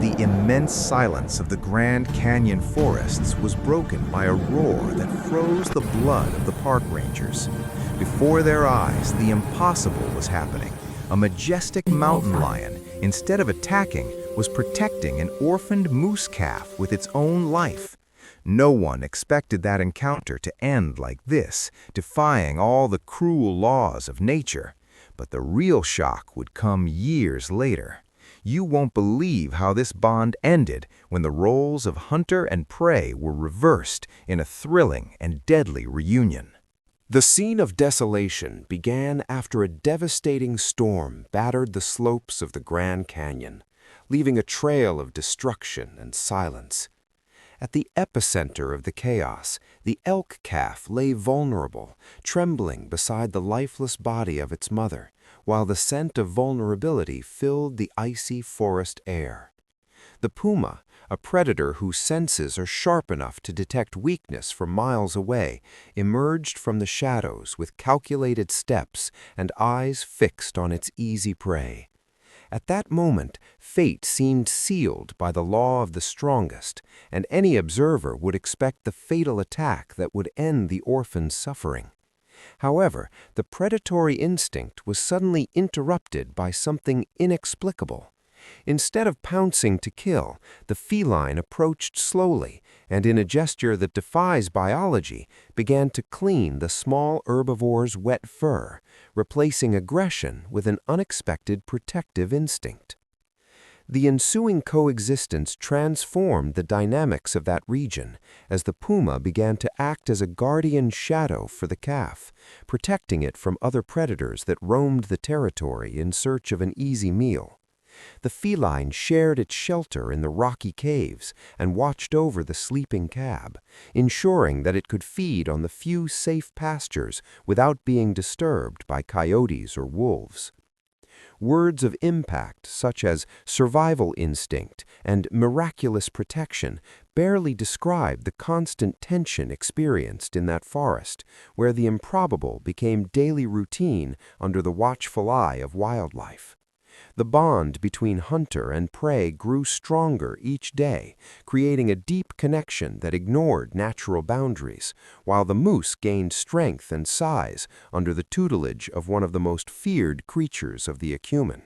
The immense silence of the Grand Canyon forests was broken by a roar that froze the blood of the park rangers. Before their eyes, the impossible was happening. A majestic mountain lion, instead of attacking, was protecting an orphaned moose calf with its own life. No one expected that encounter to end like this, defying all the cruel laws of nature. But the real shock would come years later. You won't believe how this bond ended when the roles of hunter and prey were reversed in a thrilling and deadly reunion. The scene of desolation began after a devastating storm battered the slopes of the Grand Canyon, leaving a trail of destruction and silence. At the epicenter of the chaos, the elk calf lay vulnerable, trembling beside the lifeless body of its mother, while the scent of vulnerability filled the icy forest air. The puma, a predator whose senses are sharp enough to detect weakness from miles away, emerged from the shadows with calculated steps and eyes fixed on its easy prey. At that moment, fate seemed sealed by the law of the strongest, and any observer would expect the fatal attack that would end the orphan's suffering. However, the predatory instinct was suddenly interrupted by something inexplicable. Instead of pouncing to kill, the feline approached slowly and, in a gesture that defies biology, began to clean the small herbivore's wet fur, replacing aggression with an unexpected protective instinct. The ensuing coexistence transformed the dynamics of that region as the puma began to act as a guardian shadow for the calf, protecting it from other predators that roamed the territory in search of an easy meal. The feline shared its shelter in the rocky caves and watched over the sleeping cub, ensuring that it could feed on the few safe pastures without being disturbed by coyotes or wolves. Words of impact such as survival instinct and miraculous protection barely describe the constant tension experienced in that forest, where the improbable became daily routine under the watchful eye of wildlife. The bond between hunter and prey grew stronger each day, creating a deep connection that ignored natural boundaries, while the moose gained strength and size under the tutelage of one of the most feared creatures of the acumen.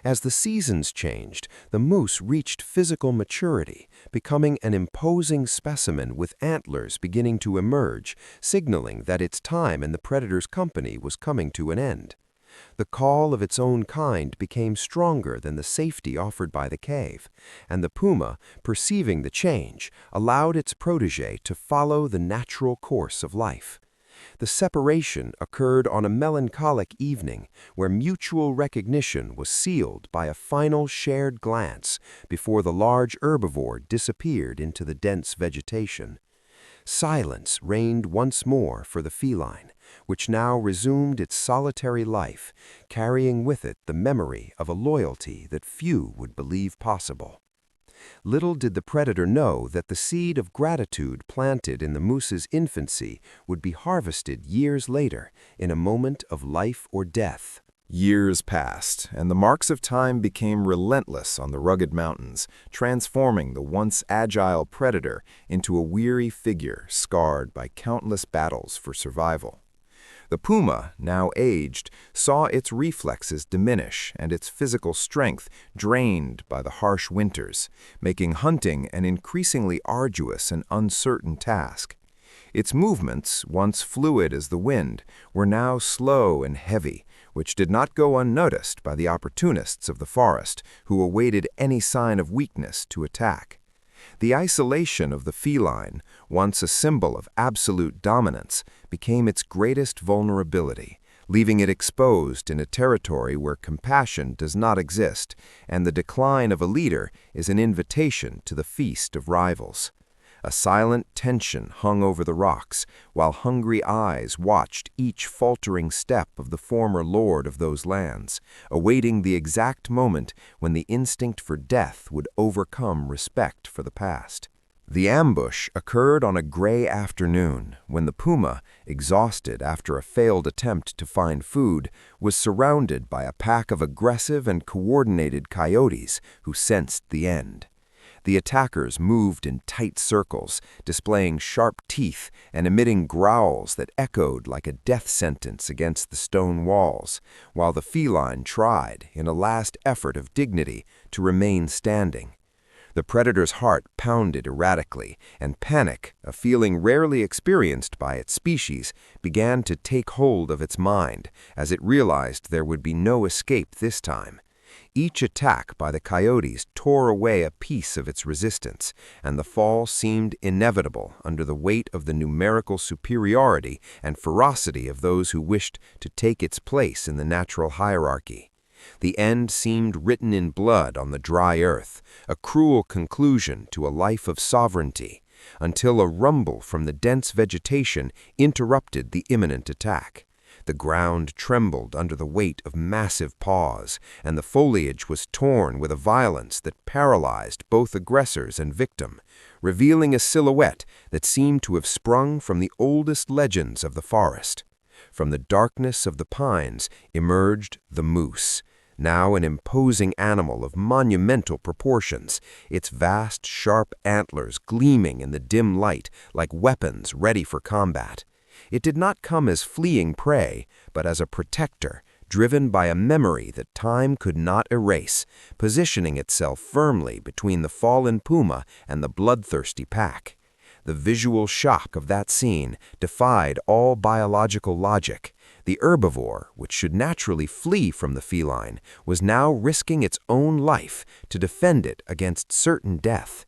As the seasons changed, the moose reached physical maturity, becoming an imposing specimen with antlers beginning to emerge, signaling that its time in the predator's company was coming to an end. The call of its own kind became stronger than the safety offered by the cave, and the puma, perceiving the change, allowed its protege to follow the natural course of life. The separation occurred on a melancholic evening where mutual recognition was sealed by a final shared glance before the large herbivore disappeared into the dense vegetation. Silence reigned once more for the feline, which now resumed its solitary life, carrying with it the memory of a loyalty that few would believe possible. Little did the predator know that the seed of gratitude planted in the moose's infancy would be harvested years later in a moment of life or death. Years passed, and the marks of time became relentless on the rugged mountains, transforming the once agile predator into a weary figure scarred by countless battles for survival. The puma, now aged, saw its reflexes diminish and its physical strength drained by the harsh winters, making hunting an increasingly arduous and uncertain task. Its movements, once fluid as the wind, were now slow and heavy, which did not go unnoticed by the opportunists of the forest who awaited any sign of weakness to attack. The isolation of the feline, once a symbol of absolute dominance, became its greatest vulnerability, leaving it exposed in a territory where compassion does not exist, and the decline of a leader is an invitation to the feast of rivals. A silent tension hung over the rocks, while hungry eyes watched each faltering step of the former lord of those lands, awaiting the exact moment when the instinct for death would overcome respect for the past. The ambush occurred on a gray afternoon when the puma, exhausted after a failed attempt to find food, was surrounded by a pack of aggressive and coordinated coyotes who sensed the end. The attackers moved in tight circles, displaying sharp teeth and emitting growls that echoed like a death sentence against the stone walls, while the feline tried, in a last effort of dignity, to remain standing. The predator's heart pounded erratically, and panic, a feeling rarely experienced by its species, began to take hold of its mind as it realized there would be no escape this time. Each attack by the coyotes tore away a piece of its resistance, and the fall seemed inevitable under the weight of the numerical superiority and ferocity of those who wished to take its place in the natural hierarchy. The end seemed written in blood on the dry earth, a cruel conclusion to a life of sovereignty, until a rumble from the dense vegetation interrupted the imminent attack. The ground trembled under the weight of massive paws, and the foliage was torn with a violence that paralyzed both aggressors and victim, revealing a silhouette that seemed to have sprung from the oldest legends of the forest. From the darkness of the pines emerged the moose, now an imposing animal of monumental proportions, its vast, sharp antlers gleaming in the dim light like weapons ready for combat. It did not come as fleeing prey, but as a protector, driven by a memory that time could not erase, positioning itself firmly between the fallen puma and the bloodthirsty pack. The visual shock of that scene defied all biological logic. The herbivore, which should naturally flee from the feline, was now risking its own life to defend it against certain death.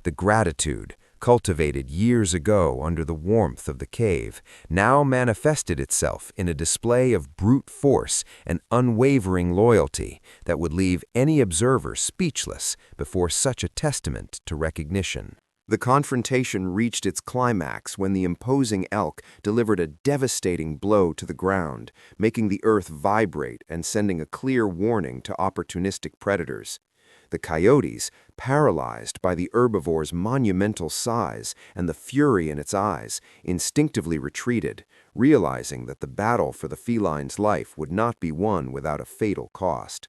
The gratitude, cultivated years ago under the warmth of the cave, now manifested itself in a display of brute force and unwavering loyalty that would leave any observer speechless before such a testament to recognition. The confrontation reached its climax when the imposing elk delivered a devastating blow to the ground, making the earth vibrate and sending a clear warning to opportunistic predators. The coyotes, paralyzed by the herbivore's monumental size and the fury in its eyes, instinctively retreated, realizing that the battle for the feline's life would not be won without a fatal cost.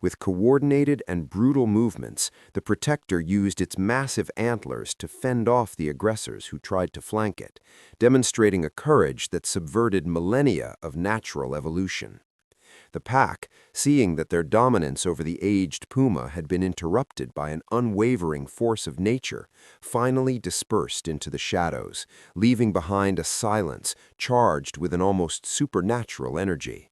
With coordinated and brutal movements, the protector used its massive antlers to fend off the aggressors who tried to flank it, demonstrating a courage that subverted millennia of natural evolution. The pack, seeing that their dominance over the aged puma had been interrupted by an unwavering force of nature, finally dispersed into the shadows, leaving behind a silence charged with an almost supernatural energy.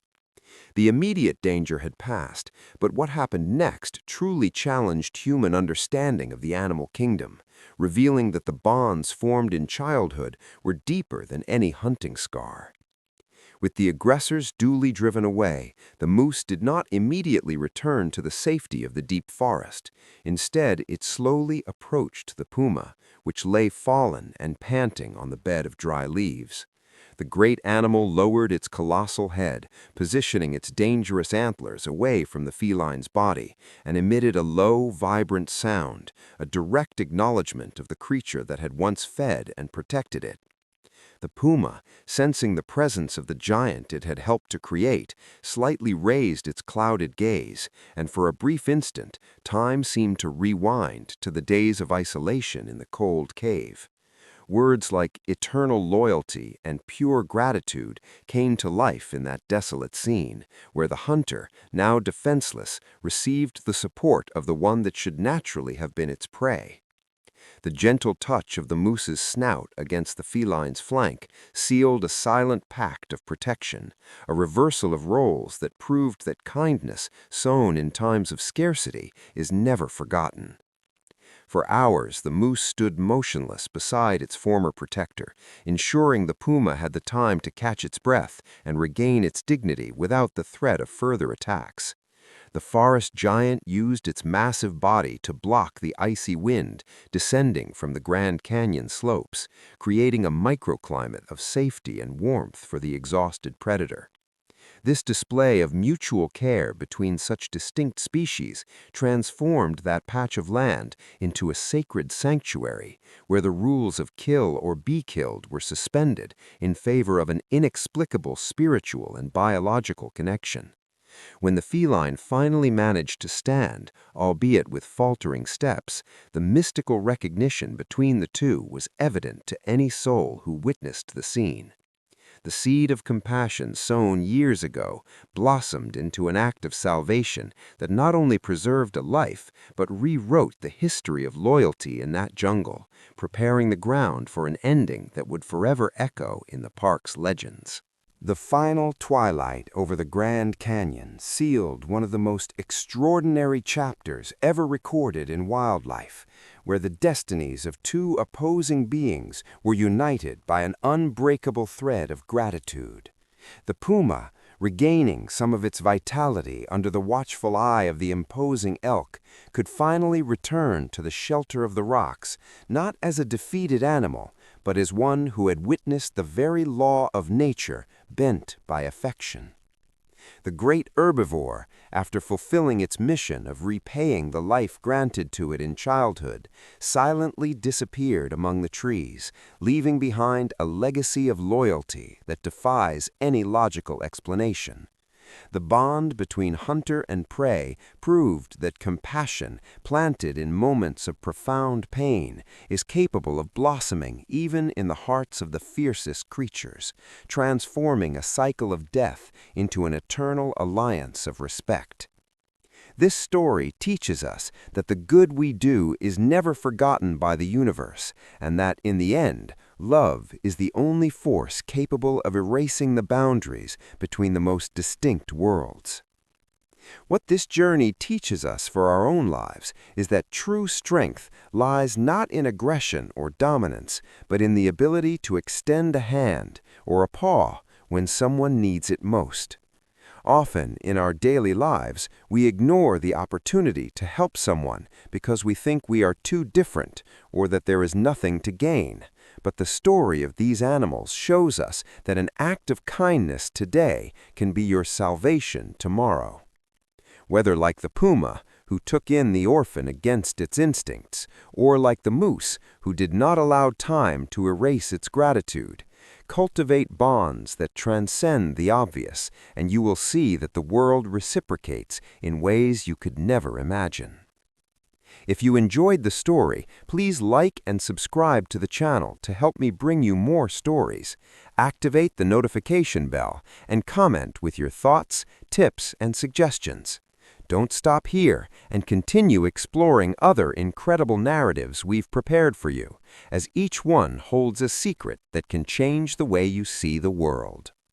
The immediate danger had passed, but what happened next truly challenged human understanding of the animal kingdom, revealing that the bonds formed in childhood were deeper than any hunting scar. With the aggressors duly driven away, the moose did not immediately return to the safety of the deep forest. Instead, it slowly approached the puma, which lay fallen and panting on the bed of dry leaves. The great animal lowered its colossal head, positioning its dangerous antlers away from the feline's body, and emitted a low, vibrant sound, a direct acknowledgement of the creature that had once fed and protected it. The puma, sensing the presence of the giant it had helped to create, slightly raised its clouded gaze, and for a brief instant, time seemed to rewind to the days of isolation in the cold cave. Words like eternal loyalty and pure gratitude came to life in that desolate scene, where the hunter, now defenseless, received the support of the one that should naturally have been its prey. The gentle touch of the moose's snout against the feline's flank sealed a silent pact of protection, a reversal of roles that proved that kindness, sown in times of scarcity, is never forgotten. For hours, the moose stood motionless beside its former protector, ensuring the puma had the time to catch its breath and regain its dignity without the threat of further attacks. The forest giant used its massive body to block the icy wind descending from the Grand Canyon slopes, creating a microclimate of safety and warmth for the exhausted predator. This display of mutual care between such distinct species transformed that patch of land into a sacred sanctuary where the rules of kill or be killed were suspended in favor of an inexplicable spiritual and biological connection. When the feline finally managed to stand, albeit with faltering steps, the mystical recognition between the two was evident to any soul who witnessed the scene. The seed of compassion sown years ago blossomed into an act of salvation that not only preserved a life, but rewrote the history of loyalty in that jungle, preparing the ground for an ending that would forever echo in the park's legends. The final twilight over the Grand Canyon sealed one of the most extraordinary chapters ever recorded in wildlife, where the destinies of two opposing beings were united by an unbreakable thread of gratitude. The puma, regaining some of its vitality under the watchful eye of the imposing elk, could finally return to the shelter of the rocks, not as a defeated animal, but as one who had witnessed the very law of nature bent by affection. The great herbivore, after fulfilling its mission of repaying the life granted to it in childhood, silently disappeared among the trees, leaving behind a legacy of loyalty that defies any logical explanation. The bond between hunter and prey proved that compassion, planted in moments of profound pain, is capable of blossoming even in the hearts of the fiercest creatures, transforming a cycle of death into an eternal alliance of respect. This story teaches us that the good we do is never forgotten by the universe, and that, in the end, love is the only force capable of erasing the boundaries between the most distinct worlds. What this journey teaches us for our own lives is that true strength lies not in aggression or dominance, but in the ability to extend a hand or a paw when someone needs it most. Often, in our daily lives, we ignore the opportunity to help someone because we think we are too different or that there is nothing to gain. But the story of these animals shows us that an act of kindness today can be your salvation tomorrow. Whether like the puma, who took in the orphan against its instincts, or like the moose, who did not allow time to erase its gratitude, cultivate bonds that transcend the obvious, and you will see that the world reciprocates in ways you could never imagine. If you enjoyed the story, please like and subscribe to the channel to help me bring you more stories. Activate the notification bell and comment with your thoughts, tips, and suggestions. Don't stop here and continue exploring other incredible narratives we've prepared for you, as each one holds a secret that can change the way you see the world.